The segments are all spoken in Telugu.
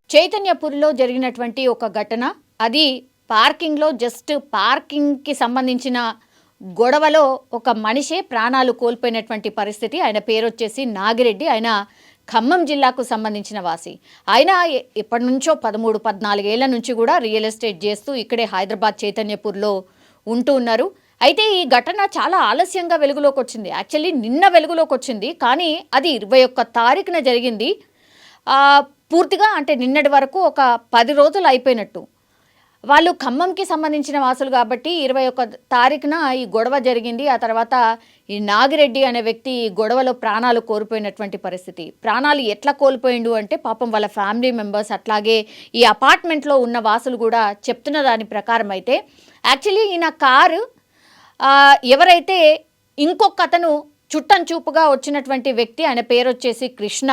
చైతన్యపూర్లో జరిగినటువంటి ఒక ఘటన, అది పార్కింగ్లో జస్ట్ పార్కింగ్కి సంబంధించిన గొడవలో ఒక మనిషే ప్రాణాలు కోల్పోయినటువంటి పరిస్థితి. ఆయన పేరు వచ్చేసి నాగిరెడ్డి. ఆయన ఖమ్మం జిల్లాకు సంబంధించిన వాసి. ఆయన ఎప్పటి నుంచో 13-14 ఏళ్ల నుంచి కూడా రియల్ ఎస్టేట్ చేస్తూ ఇక్కడే హైదరాబాద్ చైతన్యపూర్లో ఉంటూ ఉన్నారు. అయితే ఈ ఘటన చాలా ఆలస్యంగా వెలుగులోకి వచ్చింది. యాక్చువల్లీ నిన్న వెలుగులోకి వచ్చింది, కానీ అది 21 తారీఖున జరిగింది. పూర్తిగా అంటే నిన్నటి వరకు ఒక 10 రోజులు అయిపోయినట్టు. వాళ్ళు ఖమ్మంకి సంబంధించిన వాసులు కాబట్టి 21 తారీఖున ఈ గొడవ జరిగింది. ఆ తర్వాత ఈ నాగిరెడ్డి అనే వ్యక్తి ఈ గొడవలో ప్రాణాలు కోల్పోయినటువంటి పరిస్థితి. ప్రాణాలు ఎట్లా కోల్పోయిండు అంటే పాపం వాళ్ళ ఫ్యామిలీ మెంబర్స్, అట్లాగే ఈ అపార్ట్మెంట్లో ఉన్న వాసులు కూడా చెప్తున్న దాని ప్రకారం అయితే యాక్చువల్లీ ఈయన కారు ఎవరైతే ఇంకొక అతను చుట్టం చూపుగా వచ్చినటువంటి వ్యక్తి, ఆయన పేరు వచ్చేసి కృష్ణ,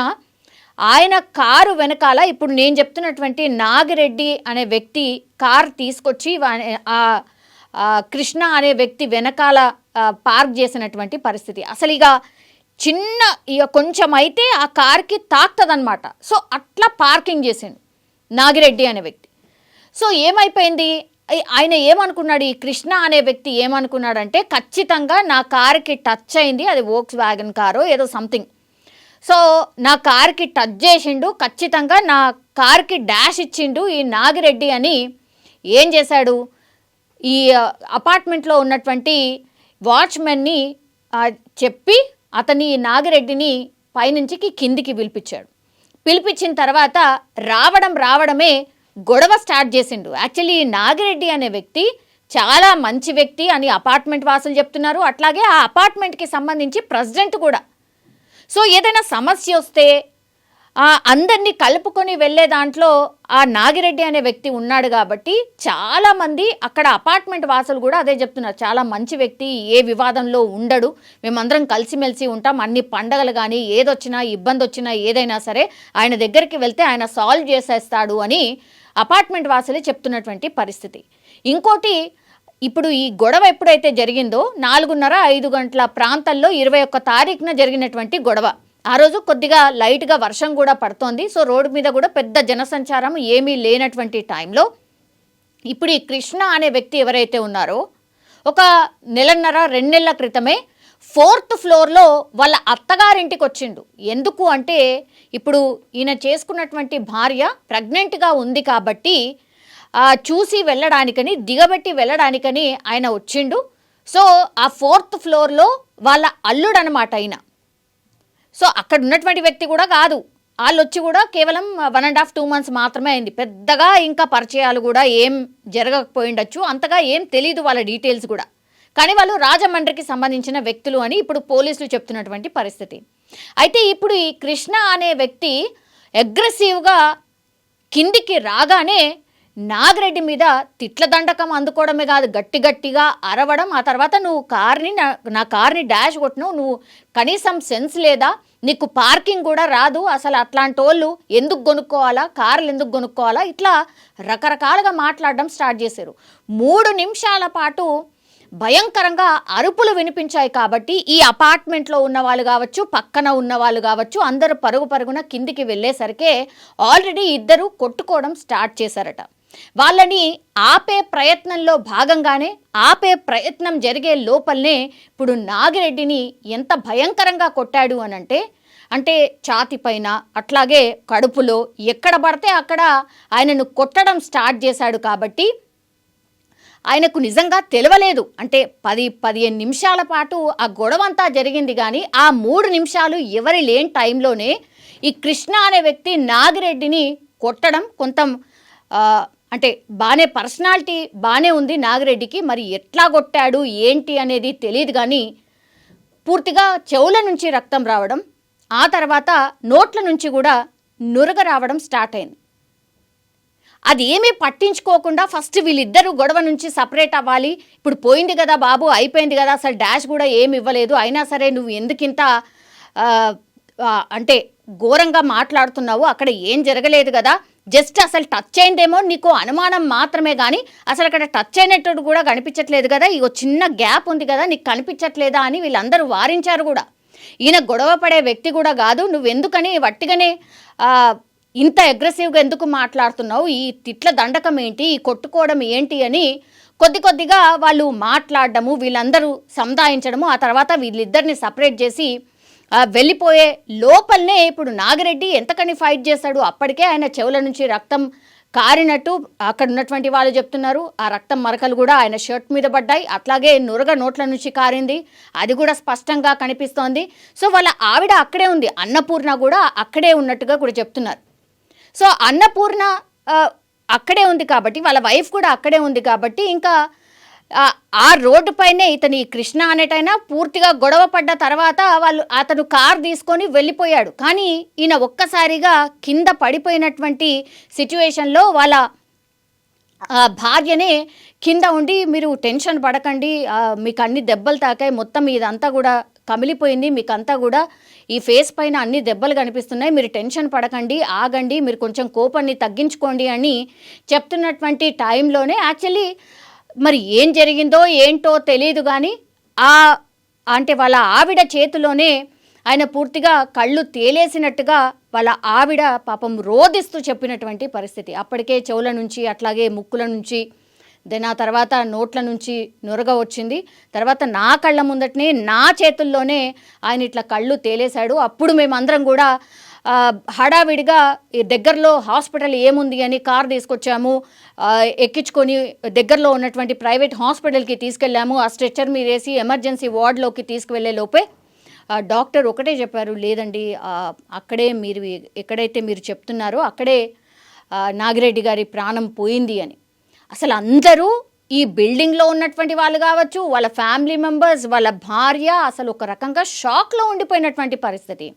ఆయన కారు వెనకాల ఇప్పుడు నేను చెప్తున్నటువంటి నాగిరెడ్డి అనే వ్యక్తి కారు తీసుకొచ్చి కృష్ణ అనే వ్యక్తి వెనకాల పార్క్ చేసినటువంటి పరిస్థితి. అసలు ఇక కొంచెం అయితే ఆ కార్కి తాకుతుందనమాట. సో అట్లా పార్కింగ్ చేసిండు నాగిరెడ్డి అనే వ్యక్తి. సో ఏమైపోయింది, ఆయన ఏమనుకున్నాడు, ఈ కృష్ణ అనే వ్యక్తి ఏమనుకున్నాడంటే ఖచ్చితంగా నా కారుకి టచ్ అయింది, అది వోక్స్ వ్యాగన్ కారో ఏదో సంథింగ్. సో నా కార్కి టచ్ చేసిండు, ఖచ్చితంగా నా కార్కి డాష్ ఇచ్చిండు ఈ నాగిరెడ్డి అని ఏం చేశాడు, ఈ అపార్ట్మెంట్లో ఉన్నటువంటి వాచ్మెన్ని చెప్పి అతని నాగిరెడ్డిని పైనుంచి కిందికి పిలిపించిన తర్వాత రావడమే గొడవ స్టార్ట్ చేసిండు. యాక్చువల్లీ ఈ నాగిరెడ్డి అనే వ్యక్తి చాలా మంచి వ్యక్తి అని అపార్ట్మెంట్ వాసులు చెప్తున్నారు. అట్లాగే ఆ అపార్ట్మెంట్కి సంబంధించి ప్రెసిడెంట్ కూడా. సో ఏదైనా సమస్య వస్తే అందరినీ కలుపుకొని వెళ్ళే దాంట్లో ఆ నాగిరెడ్డి అనే వ్యక్తి ఉన్నాడు కాబట్టి చాలామంది అక్కడ అపార్ట్మెంట్ వాసులు కూడా అదే చెప్తున్నారు, చాలా మంచి వ్యక్తి, ఏ వివాదంలో ఉండడు, మేమందరం కలిసిమెలిసి ఉంటాం, అన్ని పండగలు కానీ ఏదొచ్చినా ఇబ్బంది వచ్చినా ఏదైనా సరే ఆయన దగ్గరికి వెళ్తే ఆయన సాల్వ్ చేసేస్తాడు అని అపార్ట్మెంట్ వాసులే చెప్తున్నటువంటి పరిస్థితి. ఇంకోటి, ఇప్పుడు ఈ గొడవ ఎప్పుడైతే జరిగిందో 4:30-5 గంటల ప్రాంతాల్లో 21 తారీఖున జరిగినటువంటి గొడవ. ఆ రోజు కొద్దిగా లైట్గా వర్షం కూడా పడుతోంది. సో రోడ్డు మీద కూడా పెద్ద జనసంచారం ఏమీ లేనటువంటి టైంలో ఇప్పుడు ఈ కృష్ణ అనే వ్యక్తి ఎవరైతే ఉన్నారో ఒక 1.5-2 నెలల క్రితమే 4th ఫ్లోర్లో వాళ్ళ అత్తగారింటికి వచ్చిండు. ఎందుకు అంటే ఇప్పుడు ఈయన చేసుకున్నటువంటి భార్య ప్రెగ్నెంట్గా ఉంది కాబట్టి చూసి వెళ్ళడానికని, దిగబెట్టి వెళ్ళడానికని ఆయన వచ్చిండు. సో ఆ 4th ఫ్లోర్లో వాళ్ళ అల్లుడు అనమాట ఆయన. సో అక్కడ ఉన్నటువంటి వ్యక్తి కూడా కాదు, వాళ్ళు వచ్చి కూడా కేవలం 1.5-2 మంత్స్ మాత్రమే అయింది. పెద్దగా ఇంకా పరిచయాలు కూడా ఏం జరగకపోయిండొచ్చు, అంతగా ఏం తెలీదు వాళ్ళ డీటెయిల్స్ కూడా. కానీ వాళ్ళు రాజమండ్రికి సంబంధించిన వ్యక్తులు అని ఇప్పుడు పోలీసులు చెప్తున్నటువంటి పరిస్థితి. అయితే ఇప్పుడు ఈ కృష్ణ అనే వ్యక్తి అగ్రెసివ్గా కిందికి రాగానే నాగిరెడ్డి మీద తిట్ల దండకం అందుకోవడమే కాదు, గట్టిగా అరవడం. ఆ తర్వాత నువ్వు నా కార్ని డాష్ కొట్టినావు, నువ్వు కనీసం సెన్స్ లేదా, నీకు పార్కింగ్ కూడా రాదు, అసలు అట్లాంటి వాళ్ళు ఎందుకు కొనుక్కోవాలా, కార్లు ఎందుకు కొనుక్కోవాలా, ఇట్లా రకరకాలుగా మాట్లాడడం స్టార్ట్ చేశారు. 3 నిమిషాల పాటు భయంకరంగా అరుపులు వినిపించాయి. కాబట్టి ఈ అపార్ట్మెంట్లో ఉన్న వాళ్ళు కావచ్చు, పక్కన ఉన్న వాళ్ళు కావచ్చు, అందరూ పరుగున కిందికి వెళ్ళేసరికే ఆల్రెడీ ఇద్దరు కొట్టుకోవడం స్టార్ట్ చేశారట. వాళ్ళని ఆపే ప్రయత్నంలో భాగంగానే ఆపే ప్రయత్నం జరిగే లోపలనే ఇప్పుడు నాగిరెడ్డిని ఎంత భయంకరంగా కొట్టాడు అంటే ఛాతి పైన, అట్లాగే కడుపులో, ఎక్కడ పడితే అక్కడ ఆయనను కొట్టడం స్టార్ట్ చేశాడు. కాబట్టి ఆయనకు నిజంగా తెలియలేదు, అంటే 10-15 నిమిషాల పాటు ఆ గొడవంతా జరిగింది. కానీ ఆ 3 నిమిషాలు ఎవరి లేని టైంలోనే ఈ కృష్ణ అనే వ్యక్తి నాగిరెడ్డిని కొట్టడం కొంత అంటే బాగానే పర్సనాలిటీ బాగానే ఉంది నాగిరెడ్డికి. మరి ఎట్లా కొట్టాడు ఏంటి అనేది తెలియదు. కానీ పూర్తిగా చెవుల నుంచి రక్తం రావడం, ఆ తర్వాత నోట్ల నుంచి కూడా నురగ రావడం స్టార్ట్ అయింది. అది ఏమీ పట్టించుకోకుండా ఫస్ట్ వీళ్ళిద్దరూ గొడవ నుంచి సపరేట్ అవ్వాలి. ఇప్పుడు పోయింది కదా బాబు, అయిపోయింది కదా, అసలు డాష్ కూడా ఏమి ఇవ్వలేదు, అయినా సరే నువ్వు ఎందుకింత అంటే ఘోరంగా మాట్లాడుతున్నావు, అక్కడ ఏం జరగలేదు కదా, జస్ట్ అసలు టచ్ అయిందేమో నీకు అనుమానం మాత్రమే, కానీ అసలు అక్కడ టచ్ అయినట్టు కూడా కనిపించట్లేదు కదా, ఇగో చిన్న గ్యాప్ ఉంది కదా, నీకు కనిపించట్లేదా అని వీళ్ళందరూ వారించారు కూడా. ఈయన గొడవ పడే వ్యక్తి కూడా కాదు, నువ్వెందుకని వట్టిగానే ఇంత అగ్రెసివ్గా ఎందుకు మాట్లాడుతున్నావు, ఈ తిట్ల దండకం ఏంటి, ఈ కొట్టుకోవడం ఏంటి అని కొద్దిగా వాళ్ళు మాట్లాడడము, వీళ్ళందరూ సముదాయించడము, ఆ తర్వాత వీళ్ళిద్దరిని సపరేట్ చేసి వెళ్ళిపోయే లోపలనే ఇప్పుడు నాగిరెడ్డి ఎంతకని ఫైట్ చేశాడు. అప్పటికే ఆయన చెవుల నుంచి రక్తం కారినట్టు అక్కడ ఉన్నటువంటి వాళ్ళు చెప్తున్నారు. ఆ రక్తం మరకలు కూడా ఆయన షర్ట్ మీద పడ్డాయి. అట్లాగే నురగ నోట్ల నుంచి కారింది, అది కూడా స్పష్టంగా కనిపిస్తోంది. సో వాళ్ళ ఆవిడ అక్కడే ఉంది, అన్నపూర్ణ కూడా అక్కడే ఉన్నట్టుగా కూడా చెప్తున్నారు. సో అన్నపూర్ణ అక్కడే ఉంది కాబట్టి, వాళ్ళ వైఫ్ కూడా అక్కడే ఉంది కాబట్టి, ఇంకా ఆ రోడ్డు పైనే ఇతని కృష్ణ అనేటైనా పూర్తిగా గొడవ పడ్డ తర్వాత అతను కార్ తీసుకొని వెళ్ళిపోయాడు. కానీ ఈయన ఒక్కసారిగా కింద పడిపోయినటువంటి సిచ్యువేషన్లో వాళ్ళ భార్యనే కింద ఉండి, మీరు టెన్షన్ పడకండి, మీకు అన్ని దెబ్బలు తాకాయి, మొత్తం ఇదంతా కూడా కమిలిపోయింది, మీకు అంతా కూడా ఈ ఫేస్ పైన అన్ని దెబ్బలు కనిపిస్తున్నాయి, మీరు టెన్షన్ పడకండి, ఆగండి, మీరు కొంచెం కోపాన్ని తగ్గించుకోండి అని చెప్తున్నటువంటి టైంలోనే యాక్చువల్లీ మరి ఏం జరిగిందో ఏంటో తెలియదు కానీ అంటే వాళ్ళ ఆవిడ చేతిలోనే ఆయన పూర్తిగా కళ్ళు తేలేసినట్టుగా వాళ్ళ ఆవిడ పాపం రోదిస్తూ చెప్పినటువంటి పరిస్థితి. అప్పటికే చెవుల నుంచి అట్లాగే ముక్కుల నుంచి దెన్ ఆ తర్వాత నోట్ల నుంచి నురగ వచ్చింది. తర్వాత నా కళ్ళ ముందటనే నా చేతుల్లోనే ఆయన ఇట్లా కళ్ళు తేలేశాడు. అప్పుడు మేమందరం కూడా హడావిడిగా దగ్గరలో హాస్పిటల్ ఏముంది అని కార్ తీసుకొచ్చాము, ఎక్కించుకొని దగ్గరలో ఉన్నటువంటి ప్రైవేట్ హాస్పిటల్కి తీసుకెళ్ళాము. ఆ స్ట్రెచ్చర్ మీద వేసి ఎమర్జెన్సీ వార్డులోకి తీసుకువెళ్ళే లోపే డాక్టర్ ఒకటే చెప్పారు, లేదండి అక్కడే మీరు ఎక్కడైతే మీరు చెప్తున్నారో అక్కడే నాగిరెడ్డి గారి ప్రాణం పోయింది అని. అసలు అందరూ ఈ బిల్డింగ్లో ఉన్నటువంటి వాళ్ళు కావచ్చు, వాళ్ళ ఫ్యామిలీ మెంబర్స్, వాళ్ళ భార్య అసలు ఒక రకంగా షాక్లో ఉండిపోయినటువంటి పరిస్థితి.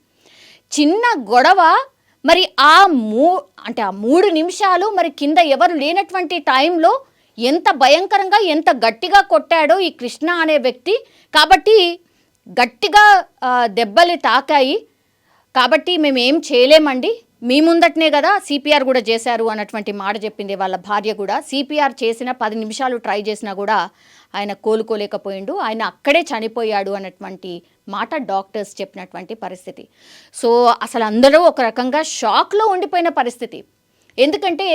చిన్న గొడవ మరి ఆ 3 నిమిషాలు మరి కింద ఎవరు లేనటువంటి టైంలో ఎంత భయంకరంగా ఎంత గట్టిగా కొట్టాడో ఈ కృష్ణ అనే వ్యక్తి. కాబట్టి గట్టిగా దెబ్బలు తాకాయి కాబట్టి మేమేం చేయలేమండి, మీ ముందటనే కదా సిపిఆర్ కూడా చేశారు అన్నటువంటి మాట చెప్పింది వాళ్ళ భార్య కూడా. సిపిఆర్ చేసిన 10 నిమిషాలు ట్రై చేసినా కూడా ఆయన కోలుకోలేకపోయిండు, ఆయన అక్కడే చనిపోయాడు అన్నటువంటి మాట డాక్టర్స్ చెప్పినటువంటి పరిస్థితి. సో అసలు అందరూ ఒక రకంగా షాక్లో ఉండిపోయిన పరిస్థితి. ఎందుకంటే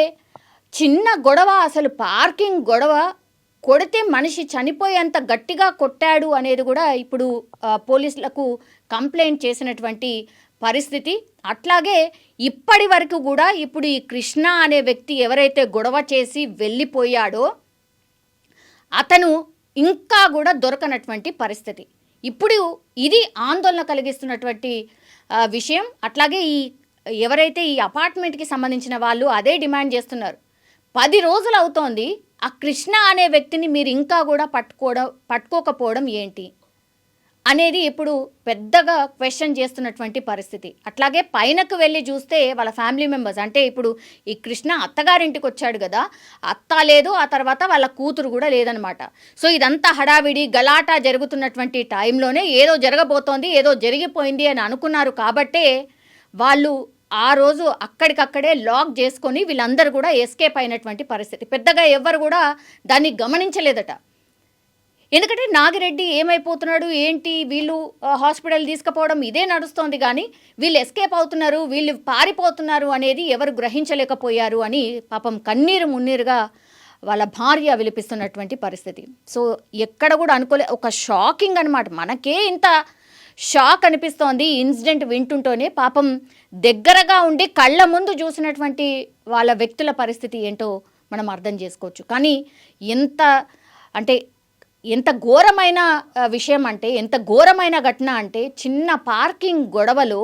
చిన్న గొడవ, అసలు పార్కింగ్ గొడవ, కొడితే మనిషి చనిపోయేంత గట్టిగా కొట్టాడు అనేది కూడా ఇప్పుడు పోలీసులకు కంప్లైంట్ చేసినటువంటి పరిస్థితి. అట్లాగే ఇప్పటి వరకు కూడా ఇప్పుడు ఈ కృష్ణ అనే వ్యక్తి ఎవరైతే గొడవ చేసి వెళ్ళిపోయాడో అతను ఇంకా కూడా దొరకనటువంటి పరిస్థితి. ఇప్పుడు ఇది ఆందోళన కలిగిస్తున్నటువంటి విషయం. అట్లాగే ఎవరైతే ఈ అపార్ట్మెంట్కి సంబంధించిన వాళ్ళు అదే డిమాండ్ చేస్తున్నారు. 10 రోజులు అవుతోంది, ఆ కృష్ణ అనే వ్యక్తిని మీరు ఇంకా కూడా పట్టుకోకపోవడం ఏంటి అనేది ఇప్పుడు పెద్దగా క్వశ్చన్ చేస్తున్నటువంటి పరిస్థితి. అట్లాగే పైనకు వెళ్ళి చూస్తే వాళ్ళ ఫ్యామిలీ మెంబర్స్, అంటే ఇప్పుడు ఈ కృష్ణ అత్తగారింటికి వచ్చాడు కదా, అత్త లేదు, ఆ తర్వాత వాళ్ళ కూతురు కూడా లేదనమాట. సో ఇదంతా హడావిడి గలాటా జరుగుతున్నటువంటి టైంలోనే ఏదో జరగబోతోంది, ఏదో జరిగిపోయింది అని అనుకున్నారు. కాబట్టే వాళ్ళు ఆ రోజు అక్కడికక్కడే లాక్ చేసుకొని వీళ్ళందరూ కూడా ఎస్కేప్ అయినటువంటి పరిస్థితి. పెద్దగా ఎవ్వరు కూడా దాన్ని గమనించలేదట. ఎందుకంటే నాగిరెడ్డి ఏమైపోతున్నాడు ఏంటి, వీళ్ళు హాస్పిటల్ తీసుకుపోవడం ఇదే నడుస్తోంది కానీ వీళ్ళు ఎస్కేప్ అవుతున్నారు, వీళ్ళు పారిపోతున్నారు అనేది ఎవరు గ్రహించలేకపోయారు అని పాపం కన్నీరు మున్నీరుగా వాళ్ళ భార్య విలిపిస్తున్నటువంటి పరిస్థితి. సో ఎక్కడ కూడా ఒక షాకింగ్ అనమాట. మనకే ఇంత షాక్ అనిపిస్తోంది ఇన్సిడెంట్ వింటుంటేనే. పాపం దగ్గరగా ఉండి కళ్ళ ముందు చూసినటువంటి వాళ్ళ వ్యక్తుల పరిస్థితి ఏంటో మనం అర్థం చేసుకోవచ్చు. కానీ ఎంత ఘోరమైన విషయం అంటే, ఎంత ఘోరమైన ఘటన అంటే, చిన్న పార్కింగ్ గొడవలో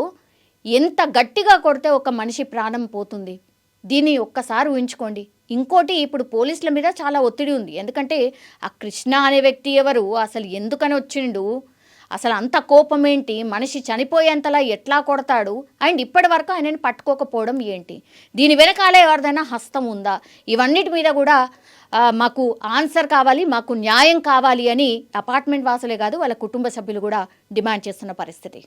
ఎంత గట్టిగా కొడితే ఒక మనిషి ప్రాణం పోతుంది. దీన్ని ఒక్కసారి ఊహించుకోండి. ఇంకోటి, ఇప్పుడు పోలీసుల మీద చాలా ఒత్తిడి ఉంది. ఎందుకంటే ఆ కృష్ణ అనే వ్యక్తి ఎవరు, అసలు ఎందుకని వచ్చిండు, అసలు అంత కోపం ఏంటి, మనిషి చనిపోయేంతలా ఎట్లా కొడతాడు, అండ్ ఇప్పటి వరకు ఆయనని పట్టుకోకపోవడం ఏంటి, దీని వెనకాలే ఎవరిదైనా హస్తం ఉందా, ఇవన్నిటి మీద కూడా మాకు ఆన్సర్ కావాలి, మాకు న్యాయం కావాలి అని అపార్ట్మెంట్ వాసులే కాదు వాళ్ళ కుటుంబ సభ్యులు కూడా డిమాండ్ చేస్తున్న పరిస్థితి.